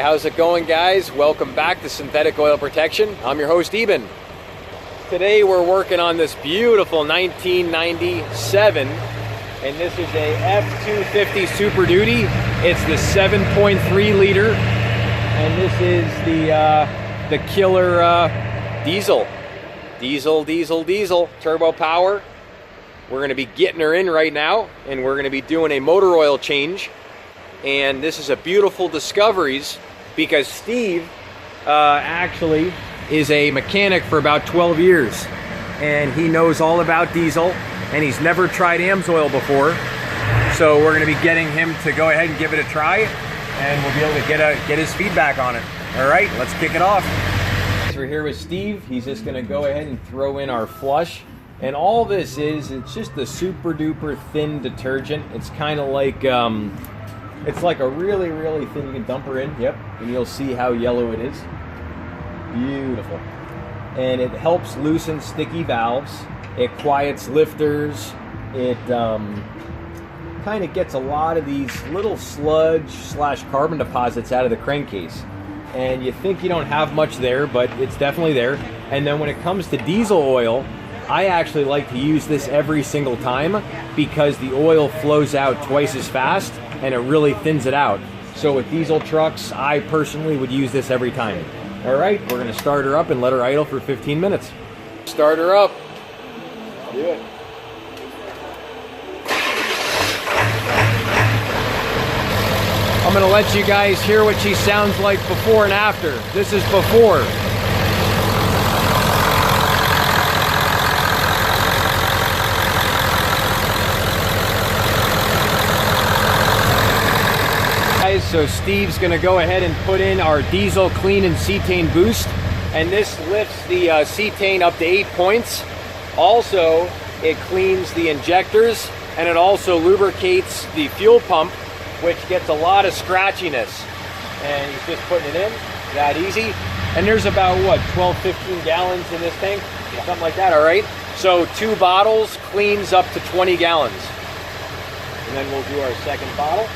how's it going, guys? Welcome back to Synthetic Oil Protection. I'm your host, Eben. Today we're working on this beautiful 1997, and this is a F250 Super Duty. It's the 7.3 liter, and this is the killer diesel turbo power. We're going to be getting her in right now, and we're going to be doing a motor oil change. And this is a beautiful discoveries because Steve actually is a mechanic for about 12 years, and he knows all about diesel, and he's never tried Amsoil before. So we're going to be getting him to go ahead and give it a try, and we'll be able to get his feedback on it. All right, let's kick it off. So we're here with Steve. He's just going to go ahead and throw in our flush. And all this is, it's just a super duper thin detergent. It's kind of like, it's like a really, really thin, you can dump her in, yep, and you'll see how yellow it is. Beautiful. And it helps loosen sticky valves. It quiets lifters. It kind of gets a lot of these little sludge / carbon deposits out of the crankcase. And you think you don't have much there, but it's definitely there. And then when it comes to diesel oil, I actually like to use this every single time because the oil flows out twice as fast and it really thins it out. So with diesel trucks, I personally would use this every time. All right, we're gonna start her up and let her idle for 15 minutes. Start her up. Do it. I'm gonna let you guys hear what she sounds like before and after. This is before. So Steve's going to go ahead and put in our diesel clean and cetane boost, and this lifts the cetane up to 8 points. Also, it cleans the injectors, and it also lubricates the fuel pump, which gets a lot of scratchiness. And he's just putting it in, that easy. And there's about, what, 12-15 gallons in this tank? Something like that, all right? So 2 bottles cleans up to 20 gallons. And then we'll do our second bottle.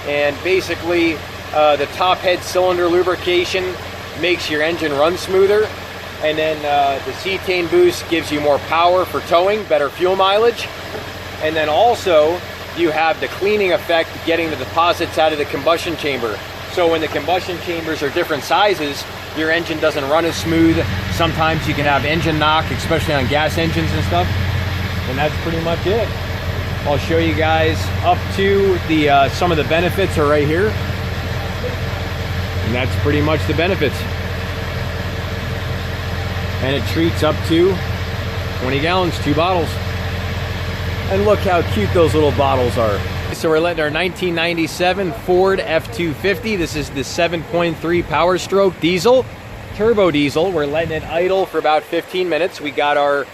And basically, the top head cylinder lubrication makes your engine run smoother. And then the cetane boost gives you more power for towing, better fuel mileage. And then also, you have the cleaning effect, getting the deposits out of the combustion chamber. So when the combustion chambers are different sizes, your engine doesn't run as smooth. Sometimes you can have engine knock, especially on gas engines and stuff. And that's pretty much it. I'll show you guys up to the some of the benefits are right here, and that's pretty much the benefits. And it treats up to 20 gallons, 2 bottles. And look how cute those little bottles are. So we're letting our 1997 Ford F250. This is the 7.3 Power Stroke diesel, turbo diesel. We're letting it idle for about 15 minutes. We got our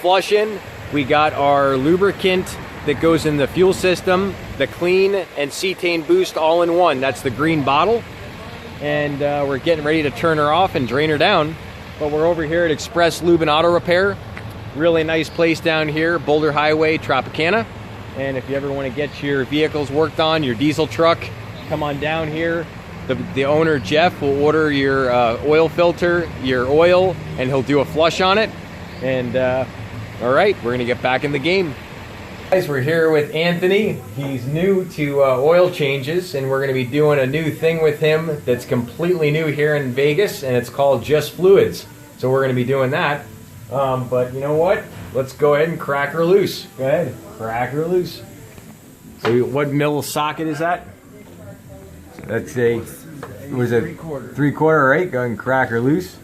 flush in. We got our lubricant that goes in the fuel system, the clean and cetane boost all in one. That's the green bottle. And we're getting ready to turn her off and drain her down. But we're over here at Express Lube and Auto Repair. Really nice place down here, Boulder Highway, Tropicana. And if you ever want to get your vehicles worked on, your diesel truck, come on down here. The owner, Jeff, will order your oil filter, your oil, and he'll do a flush on it. And all right, we're gonna get back in the game. Guys, we're here with Anthony. He's new to oil changes, and we're gonna be doing a new thing with him that's completely new here in Vegas, and it's called Just Fluids. So we're gonna be doing that. But you know what? Let's go ahead and crack her loose. Go ahead, crack her loose. So what middle socket is that? That's a, was it 3/4, right? Go ahead and crack her loose.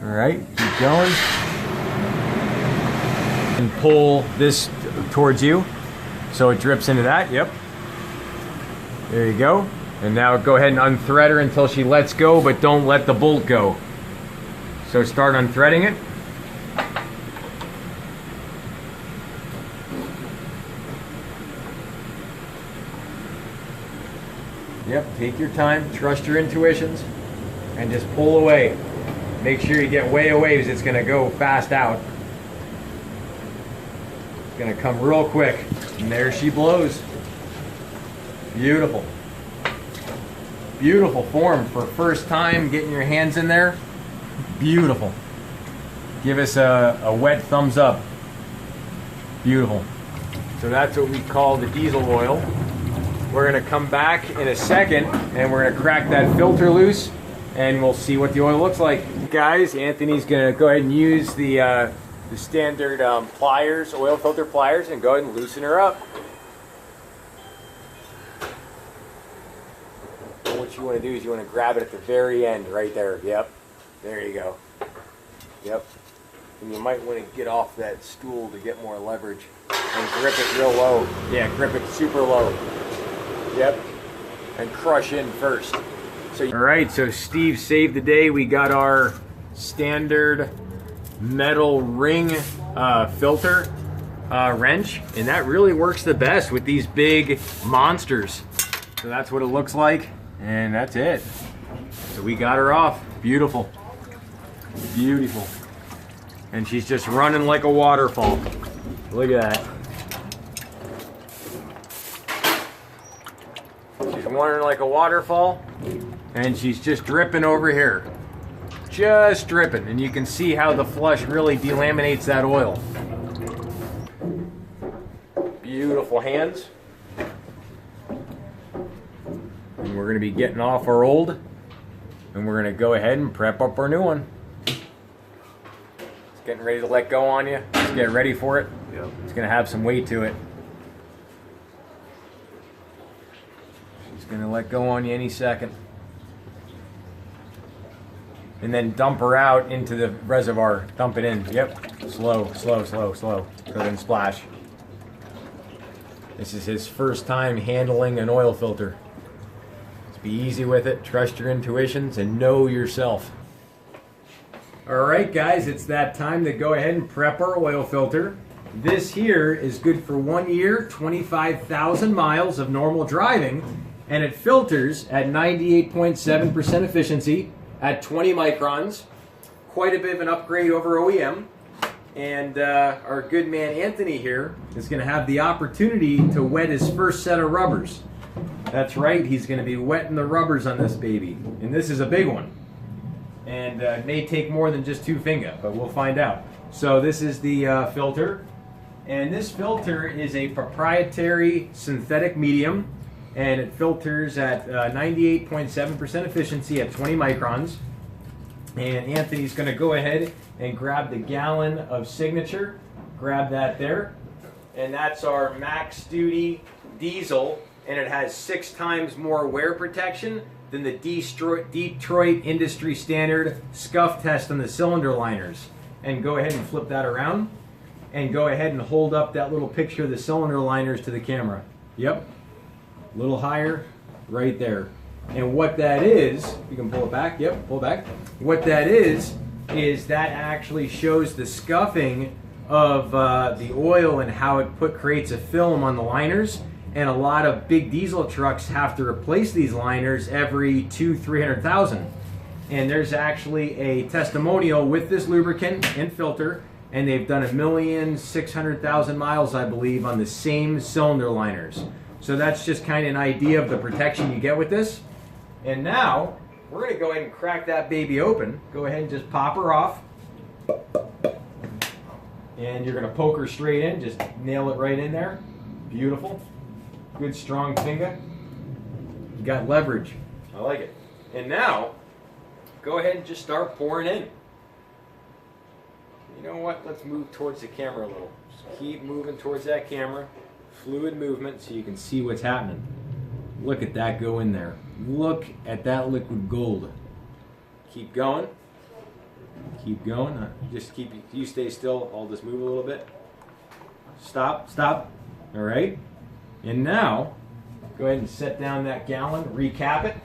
All right, keep going. And pull this towards you so it drips into that. Yep, there you go. And now go ahead and unthread her until she lets go, but don't let the bolt go. So start unthreading it. Yep, take your time, trust your intuitions, and just pull away. Make sure you get way away because it's going to go fast out. It's going to come real quick. And there she blows. Beautiful. Beautiful form for first time getting your hands in there. Beautiful. Give us a wet thumbs up. Beautiful. So that's what we call the diesel oil. We're going to come back in a second and we're going to crack that filter loose and we'll see what the oil looks like. Guys, Anthony's going to go ahead and use the standard pliers, oil filter pliers, and go ahead and loosen her up. And what you want to do is you want to grab it at the very end right there. Yep. There you go. Yep. And you might want to get off that stool to get more leverage. And grip it real low. Yeah, grip it super low. Yep. And crush in first. So, all right, so Steve saved the day. We got our standard metal ring filter wrench, and that really works the best with these big monsters. So that's what it looks like, and that's it. So we got her off. Beautiful. Beautiful. And she's just running like a waterfall. Look at that. She's running like a waterfall, and she's just dripping over here. Just dripping, and you can see how the flush really delaminates that oil. Beautiful hands. And we're going to be getting off our old, and we're going to go ahead and prep up our new one. It's getting ready to let go on you. Just get ready for it. Yep. It's going to have some weight to it. She's going to let go on you any second. And then dump her out into the reservoir. Dump it in. Yep. Slow, slow, slow, slow. Go ahead and splash. This is his first time handling an oil filter. Just be easy with it. Trust your intuitions and know yourself. Alright guys, it's that time to go ahead and prep our oil filter. This here is good for 1 year, 25,000 miles of normal driving, and it filters at 98.7% efficiency at 20 microns. Quite a bit of an upgrade over OEM. And our good man Anthony here is going to have the opportunity to wet his first set of rubbers. That's right, he's going to be wetting the rubbers on this baby. And this is a big one. And it may take more than just 2 finger, but we'll find out. So this is the filter. And this filter is a proprietary synthetic medium. And it filters at 98.7% efficiency at 20 microns. And Anthony's going to go ahead and grab the gallon of Signature. Grab that there. And that's our max duty diesel. And it has 6 times more wear protection than the Detroit industry standard scuff test on the cylinder liners. And go ahead and flip that around. And go ahead and hold up that little picture of the cylinder liners to the camera. Yep. A little higher, right there. And what that is, you can pull it back, yep, pull it back. What that is that actually shows the scuffing of the oil and how it creates a film on the liners. And a lot of big diesel trucks have to replace these liners every 200,000-300,000. And there's actually a testimonial with this lubricant and filter, and they've done 1,600,000 miles, I believe, on the same cylinder liners. So that's just kind of an idea of the protection you get with this. And now, we're going to go ahead and crack that baby open. Go ahead and just pop her off. And you're going to poke her straight in. Just nail it right in there. Beautiful. Good strong finger. You got leverage. I like it. And now, go ahead and just start pouring in. You know what? Let's move towards the camera a little. Just keep moving towards that camera. Fluid movement so you can see what's happening. Look at that go in there. Look at that liquid gold. Keep going. Keep going. Just keep, you stay still. I'll just move a little bit. Stop, stop. All right. And now, go ahead and set down that gallon, recap it.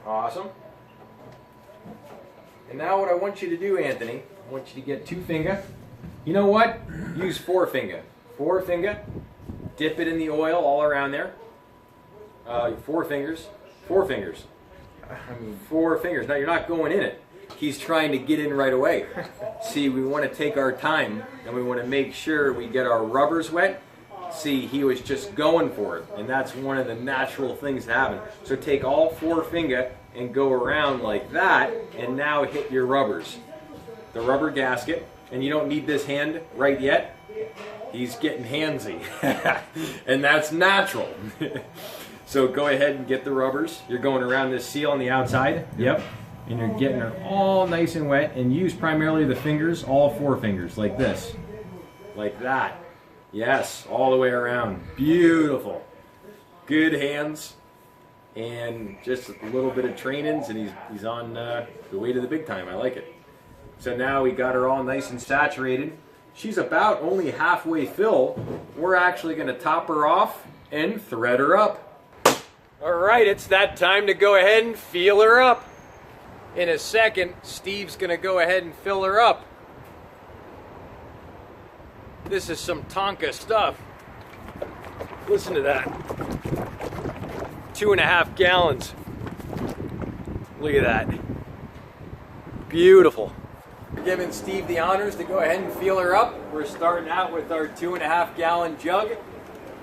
Awesome. And now what I want you to do, Anthony, I want you to get 2 finger. You know what? Use 4 finger. 4 finger. Dip it in the oil all around there. 4 fingers. 4 fingers. 4 fingers. Now you're not going in it. He's trying to get in right away. See, we want to take our time and we want to make sure we get our rubbers wet see, he was just going for it, and that's one of the natural things to happen. So take all four finger and go around like that, and now hit your rubbers. The rubber gasket, and you don't need this hand right yet. He's getting handsy, and that's natural. So go ahead and get the rubbers. You're going around this seal on the outside. Yep. And you're getting her all nice and wet, and use primarily the fingers, all four fingers, like this. Like that. Yes, all the way around. Beautiful. Good hands, and just a little bit of trainings, and he's on the way to the big time. I like it. So now we got her all nice and saturated. She's about only halfway fill. We're actually going to top her off and thread her up. All right, it's that time to go ahead and feel her up. In a second, Steve's going to go ahead and fill her up. This is some Tonka stuff. Listen to that. 2.5 gallons. Look at that. Beautiful. We're giving Steve the honors to go ahead and feel her up. We're starting out with our 2.5 gallon jug,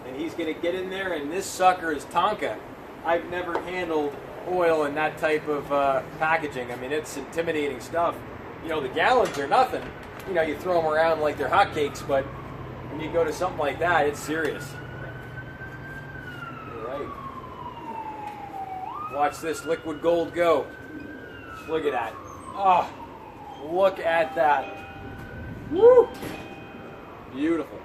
and he's going to get in there, and this sucker is Tonka. I've never handled oil in that type of packaging. I mean, it's intimidating stuff. You know, the gallons are nothing. You know, you throw them around like they're hotcakes, but when you go to something like that, it's serious. All right. Watch this liquid gold go. Look at that. Oh, look at that. Woo! Beautiful.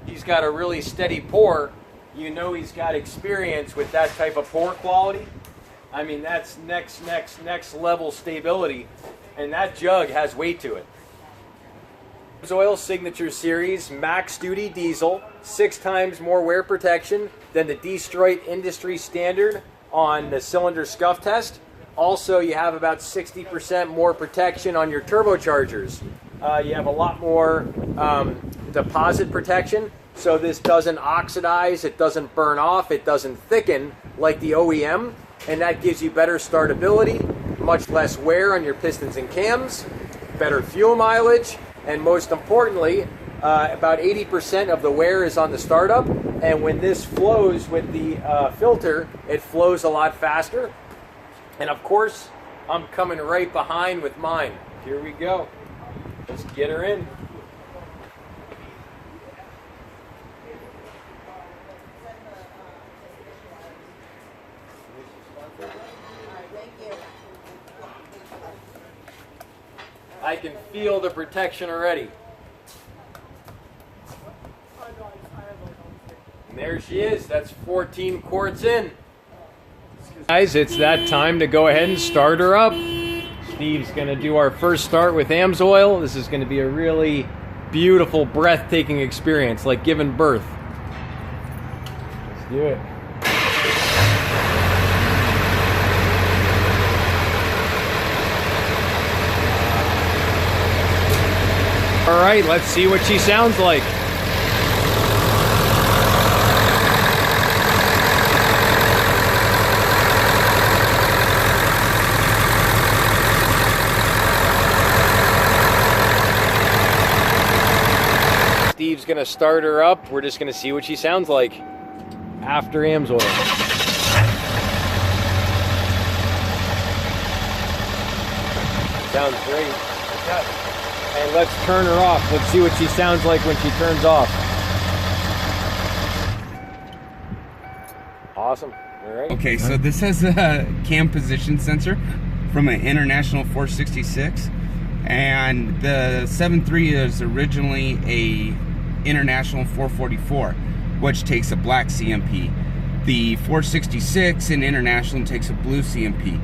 He's got a really steady pour. You know he's got experience with that type of pour quality. I mean, that's next level stability, and that jug has weight to it. Amsoil Signature Series Max Duty Diesel, 6 times more wear protection than the Detroit industry standard on the cylinder scuff test. Also, you have about 60% more protection on your turbochargers. You have a lot more deposit protection. So this doesn't oxidize, it doesn't burn off, it doesn't thicken like the OEM, and that gives you better startability, much less wear on your pistons and cams, better fuel mileage, and most importantly, about 80% of the wear is on the startup, and when this flows with the filter, it flows a lot faster. And of course, I'm coming right behind with mine. Here we go. Let's get her in. I can feel the protection already. And there she is. That's 14 quarts in. Guys, it's that time to go ahead and start her up. Steve's going to do our first start with Amsoil. This is going to be a really beautiful, breathtaking experience, like giving birth. Let's do it. All right, let's see what she sounds like. Steve's gonna start her up. We're just gonna see what she sounds like after Amsoil. Sounds great. And let's turn her off. Let's see what she sounds like when she turns off. Awesome. All right. Okay, so this has a cam position sensor from an International 466, and the 7.3 is originally a International 444, which takes a black CMP. The 466 in International takes a blue CMP.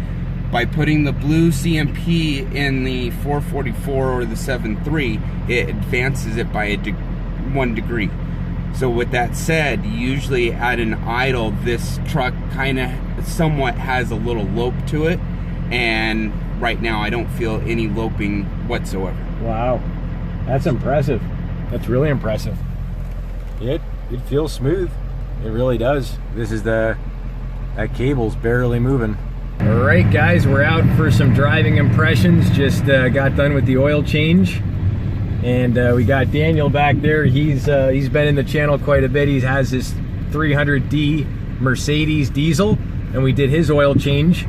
By putting the blue CMP in the 444 or the 7.3, it advances it by 1 degree. So with that said, usually at an idle, this truck kind of somewhat has a little lope to it, and right now I don't feel any loping whatsoever. Wow, that's impressive. That's really impressive. It feels smooth. It really does. This is that cable's barely moving. All right, guys, we're out for some driving impressions. Just got done with the oil change, And we got Daniel back there. He's been in the channel quite a bit. He has his 300D Mercedes diesel, and we did his oil change.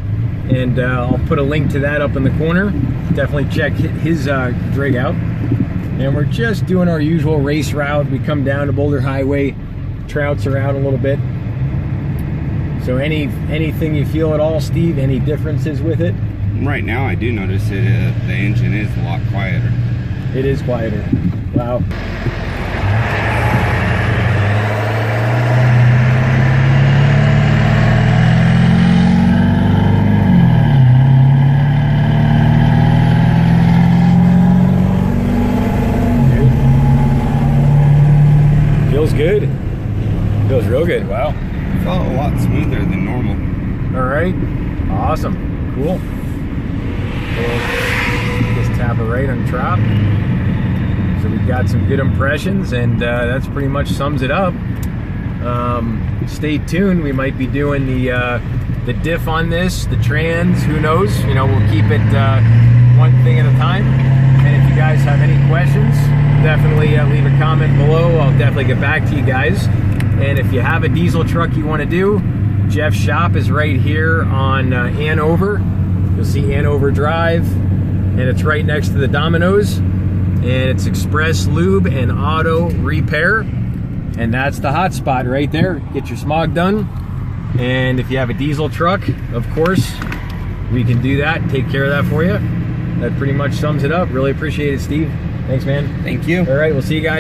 And I'll put a link to that up in the corner. Definitely check his rig out. And we're just doing our usual race route. We come down to Boulder Highway, trouts around a little bit. So anything you feel at all, Steve? Any differences with it? Right now, I do notice it. The engine is a lot quieter. It is quieter. Wow. Feels good. Feels real good. Wow. Felt a lot smoother than normal. All right. Awesome. Cool. Just tap it right on top. So we've got some good impressions, and that's pretty much sums it up. Stay tuned. We might be doing the diff on this, the trans. Who knows? You know, we'll keep it one thing at a time. And if you guys have any questions, definitely leave a comment below. I'll definitely get back to you guys. And if you have a diesel truck you want to do, Jeff's shop is right here on Hanover. You'll see Hanover Drive, and it's right next to the Domino's. And it's Express Lube and Auto Repair. And that's the hot spot right there. Get your smog done. And if you have a diesel truck, of course, we can do that, take care of that for you. That pretty much sums it up. Really appreciate it, Steve. Thanks, man. Thank you. All right, we'll see you guys.